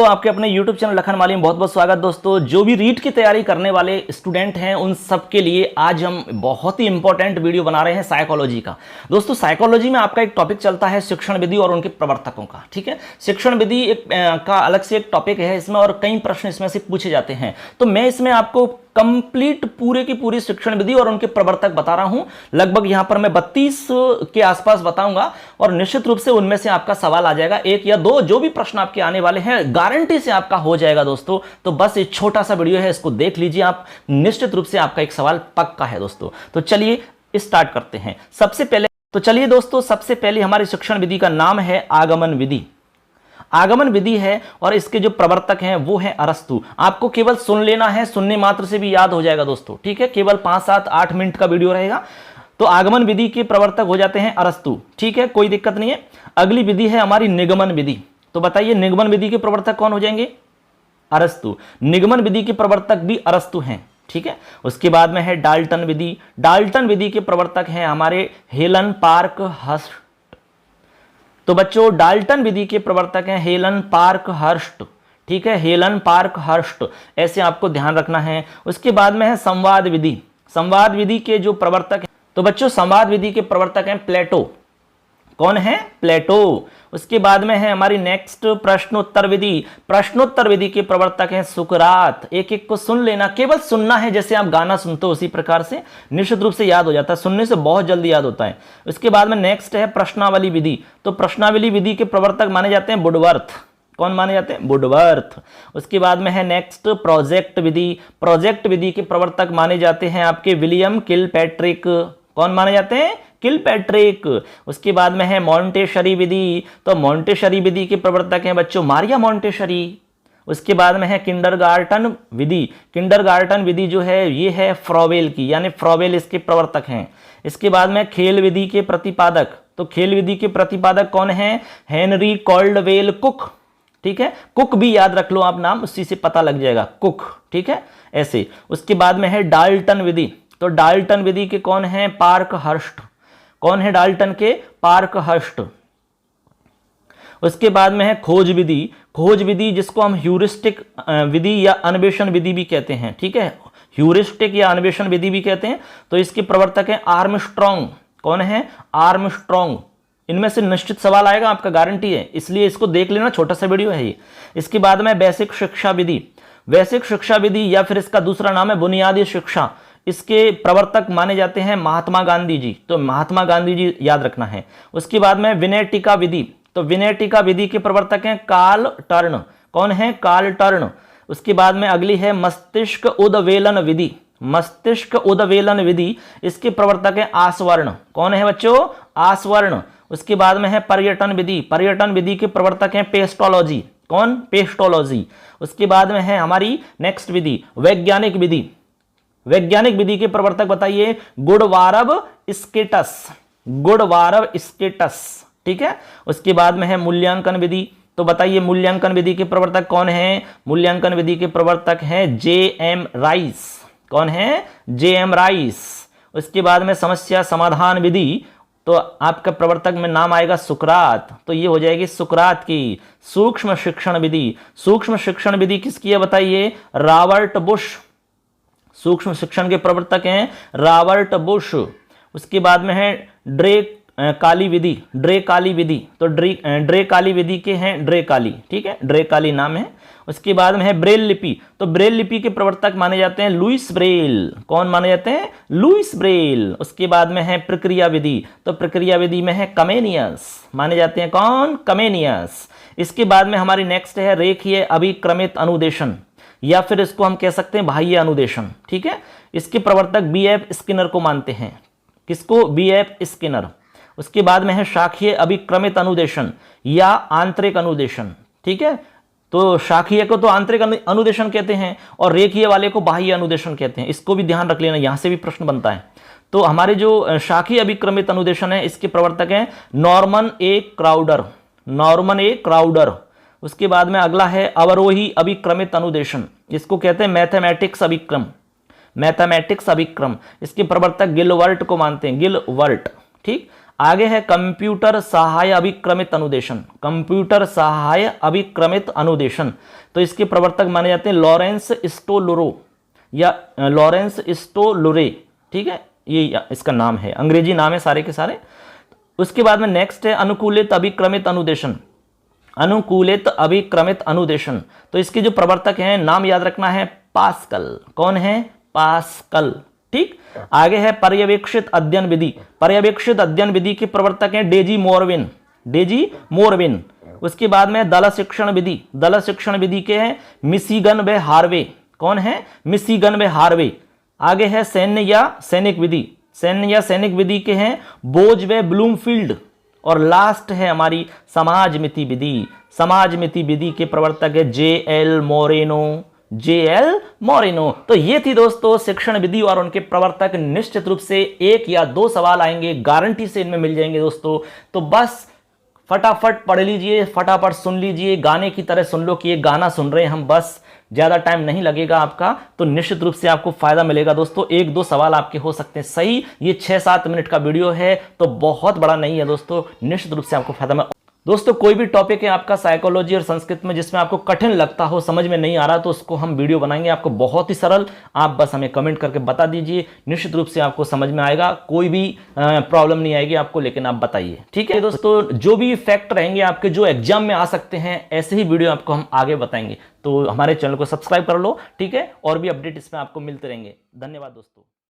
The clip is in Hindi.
हेलो, आपके अपने YouTube चैनल लखन माली में बहुत बहुत स्वागत। दोस्तों, जो भी रीट की तैयारी करने वाले स्टूडेंट हैं उन सब के लिए आज हम बहुत ही इंपॉर्टेंट वीडियो बना रहे हैं साइकोलॉजी का। दोस्तों, साइकोलॉजी में आपका एक टॉपिक चलता है शिक्षण विधि और उनके प्रवर्तकों का। ठीक है, शिक्षण विधि का अलग से एक टॉपिक है इसमें और कई प्रश्न इसमें से पूछे जाते हैं। तो मैं इसमें आपको कंप्लीट पूरे की पूरी शिक्षण विधि और उनके प्रवर्तक बता रहा हूं। लगभग यहां पर मैं 32 के आसपास बताऊंगा और निश्चित रूप से उनमें से आपका सवाल आ जाएगा, एक या दो जो भी प्रश्न आपके आने वाले हैं गारंटी से आपका हो जाएगा। दोस्तों, तो बस एक छोटा सा वीडियो है, इसको देख लीजिए आप, निश्चित रूप से आपका एक सवाल पक्का है। दोस्तों, तो चलिए स्टार्ट करते हैं। सबसे पहले हमारी शिक्षण विधि का नाम है आगमन विधि। आगमन विधि है और इसके जो प्रवर्तक हैं वो है अरस्तु। आपको केवल सुन लेना है, सुनने मात्र से भी याद हो जाएगा दोस्तों। ठीक है, केवल 5, 7, 8 मिनट का वीडियो रहेगा। तो आगमन विधि के प्रवर्तक हो जाते हैं अरस्तु। ठीक है, कोई दिक्कत नहीं है। अगली विधि है हमारी निगमन विधि। तो बताइए, निगमन विधि के प्रवर्तक कौन हो जाएंगे? अरस्तु। निगमन विधि के प्रवर्तक भी अरस्तु हैं। ठीक है, उसके बाद में है डाल्टन विधि। डाल्टन विधि के प्रवर्तक हैं हमारे हेलन पार्कहर्स्ट। तो बच्चों, डाल्टन विधि के प्रवर्तक हैं हेलन पार्कहर्स्ट। ठीक है, हेलन पार्कहर्स्ट, ऐसे आपको ध्यान रखना है। उसके बाद में है संवाद विधि। संवाद विधि के जो प्रवर्तक हैं, तो बच्चों संवाद विधि के प्रवर्तक हैं प्लेटो। कौन है? प्लेटो। उसके बाद में है हमारी नेक्स्ट प्रश्नोत्तर विधि। प्रश्नोत्तर विधि के प्रवर्तक हैं सुकरात। एक एक को सुन लेना, केवल सुनना है, जैसे आप गाना सुनते हो उसी प्रकार से निश्चित रूप से याद हो जाता है, सुनने से बहुत जल्दी याद होता है। उसके बाद में नेक्स्ट है प्रश्नावली विधि। तो प्रश्नावली विधि के प्रवर्तक माने जाते हैं वुडवर्थ। कौन माने जाते हैं? वुडवर्थ। उसके बाद में है नेक्स्ट प्रोजेक्ट विधि। प्रोजेक्ट विधि के प्रवर्तक माने जाते हैं आपके विलियम किलपैट्रिक। कौन माने जाते हैं? किलपैट्रिक। उसके बाद में है मॉन्टेसरी विधि। तो मॉन्टेसरी विधि के प्रवर्तक हैं बच्चों मारिया मॉन्टेसरी। उसके बाद में है किंडरगार्टन विधि। किंडरगार्टन विधि जो है ये है फ्रॉवेल की, यानी फ्रॉवेल इसके प्रवर्तक हैं। इसके बाद में खेल विधि के प्रतिपादक। तो खेल विधि के प्रतिपादक कौन है? Henry Caldwell cook. ठीक है, कुक भी याद रख लो आप नाम, उसी से पता लग जाएगा, कुक। ठीक है, ऐसे। उसके बाद में है डाल्टन विधि। तो डाल्टन विधि के कौन है? पार्कहर्स्ट। कौन है डाल्टन के? पार्कहर्स्ट। उसके बाद में है खोज विधि। खोज विधि जिसको हम ह्यूरिस्टिक विधि या अन्वेषण विधि भी कहते हैं। ठीक है, ह्यूरिस्टिक या अन्वेषण विधि भी कहते हैं। तो इसके प्रवर्तक हैं आर्मस्ट्रॉन्ग। कौन है? आर्मस्ट्रॉन्ग। इनमें से निश्चित सवाल आएगा, आपका गारंटी है, इसलिए इसको देख लेना, छोटा सा वीडियो है ये। इसके बाद में बेसिक शिक्षा विधि। बेसिक शिक्षा विधि या फिर इसका दूसरा नाम है बुनियादी शिक्षा। इसके प्रवर्तक माने जाते हैं महात्मा गांधी जी। तो महात्मा गांधी जी याद रखना है। उसके बाद में विनय टीका विधि। तो विनय टीका विधि के प्रवर्तक हैं कार्ल टर्न। कौन है? Carl Turn. उसके बाद में अगली है मस्तिष्क उद्वेलन विधि। मस्तिष्क उद्वेलन विधि, इसके प्रवर्तक हैं आसवर्ण। कौन है बच्चों? आसवर्ण। उसके बाद में है पर्यटन विधि। पर्यटन विधि के प्रवर्तक हैं पेस्टोलॉजी। कौन? पेस्टोलॉजी। उसके बाद में है हमारी नेक्स्ट विधि वैज्ञानिक विधि। वैज्ञानिक विधि के प्रवर्तक बताइए गुडवारब स्केटस। गुडवारब स्केटस। ठीक है, उसके बाद में है मूल्यांकन विधि। तो बताइए मूल्यांकन विधि के प्रवर्तक कौन है? मूल्यांकन विधि के प्रवर्तक हैं जे.एम. राइस। कौन है? जे.एम. राइस। उसके बाद में समस्या समाधान विधि। तो आपका प्रवर्तक में नाम आएगा सुकरात। तो ये हो जाएगी सुकरात की। सूक्ष्म शिक्षण विधि। सूक्ष्म शिक्षण विधि किसकी है बताइए? Robert Bush. सूक्ष्म शिक्षण के प्रवर्तक हैं रॉबर्ट बुश। उसके बाद में है ड्रे काली विधि। ड्रे काली विधि। तो ड्रे काली विधि के हैं ड्रे काली। ठीक है, ड्रे काली नाम है। उसके बाद में है ब्रेल लिपि। तो ब्रेल लिपि के प्रवर्तक माने जाते हैं लुइस ब्रेल। कौन माने जाते हैं? Louis Braille. उसके बाद में है प्रक्रिया विधि। तो प्रक्रिया विधि में है कमेनियस। माने जाते हैं कौन? कमेनियस। इसके बाद में हमारी नेक्स्ट है रेखीय अभिक्रमित अनुदेशन, या फिर इसको हम कह सकते हैं बाह्य अनुदेशन। ठीक है, इसके प्रवर्तक बी.एफ. स्किनर को मानते हैं। किसको? बी.एफ. स्किनर। उसके बाद में है शाखीय अभिक्रमित अनुदेशन या आंतरिक अनुदेशन। ठीक है, तो शाखीय को तो आंतरिक अनुदेशन कहते हैं और रेखीय वाले को बाह्य अनुदेशन कहते हैं। इसको भी ध्यान रख लेना, यहां से भी प्रश्न बनता है। तो हमारे जो शाखीय अभिक्रमित अनुदेशन है इसके प्रवर्तक हैं नॉर्मन ए क्राउडर। नॉर्मन ए क्राउडर। उसके बाद में अगला है अवरोही अभिक्रमित अनुदेशन। इसको कहते हैं मैथमेटिक्स अभिक्रम। मैथमेटिक्स अभिक्रम, इसके प्रवर्तक गिलवर्ट को मानते हैं। गिलवर्ट। ठीक, आगे है कंप्यूटर सहाय अभिक्रमित अनुदेशन, कंप्यूटर सहाय अभिक्रमित अनुदेशन। तो इसके प्रवर्तक माने जाते हैं लॉरेंस स्टोलोरो या लॉरेंस स्टोलोरे, ठीक है, ये इसका नाम है, अंग्रेजी नाम है सारे के सारे। उसके बाद में नेक्स्ट है अनुकूलित अभिक्रमित अनुदेशन, अनुकूलित अभिक्रमित अनुदेशन। तो इसके जो प्रवर्तक हैं नाम याद रखना है पास्कल, कौन है, पास्कल, ठीक। आगे है पर्यवेक्षित अध्ययन विधि, पर्यवेक्षित अध्ययन विधि के प्रवर्तक हैं डेजी मोरविन, डेजी मोरविन। उसके बाद में दल शिक्षण विधि, दल शिक्षण विधि के हैं मिशिगन व हार्वे, कौन है, मिशिगन व हार्वे। आगे है सैन्य या सैनिक विधि, सैन्य या सैनिक विधि के हैं बोज व ब्लूमफील्ड। और लास्ट है हमारी समाज मिति विधि, समाज मिति विधि के प्रवर्तक है जे.एल. मोरेनो, जे.एल. मोरेनो। तो ये थी दोस्तों शिक्षण विधि और उनके प्रवर्तक। निश्चित रूप से 1 या 2 सवाल आएंगे, गारंटी से इनमें मिल जाएंगे दोस्तों। तो बस फटाफट पढ़ लीजिए, फटाफट सुन लीजिए, गाने की तरह सुन लो कि ये गाना सुन रहे हैं हम, बस ज्यादा टाइम नहीं लगेगा आपका, तो निश्चित रूप से आपको फायदा मिलेगा दोस्तों। 1-2 सवाल आपके हो सकते हैं सही। ये 6-7 मिनट का वीडियो है तो बहुत बड़ा नहीं है दोस्तों, निश्चित रूप से आपको फायदा मिलेगा। दोस्तों कोई भी टॉपिक है आपका साइकोलॉजी और संस्कृत में जिसमें आपको कठिन लगता हो, समझ में नहीं आ रहा, तो उसको हम वीडियो बनाएंगे आपको बहुत ही सरल। आप बस हमें कमेंट करके बता दीजिए, निश्चित रूप से आपको समझ में आएगा, कोई भी प्रॉब्लम नहीं आएगी आपको, लेकिन आप बताइए, ठीक है दोस्तों। जो भी फैक्ट रहेंगे आपके जो एग्जाम में आ सकते हैं, ऐसे ही वीडियो आपको हम आगे बताएंगे। तो हमारे चैनल को सब्सक्राइब कर लो, ठीक है, और भी अपडेट इसमें आपको मिलते रहेंगे। धन्यवाद दोस्तों।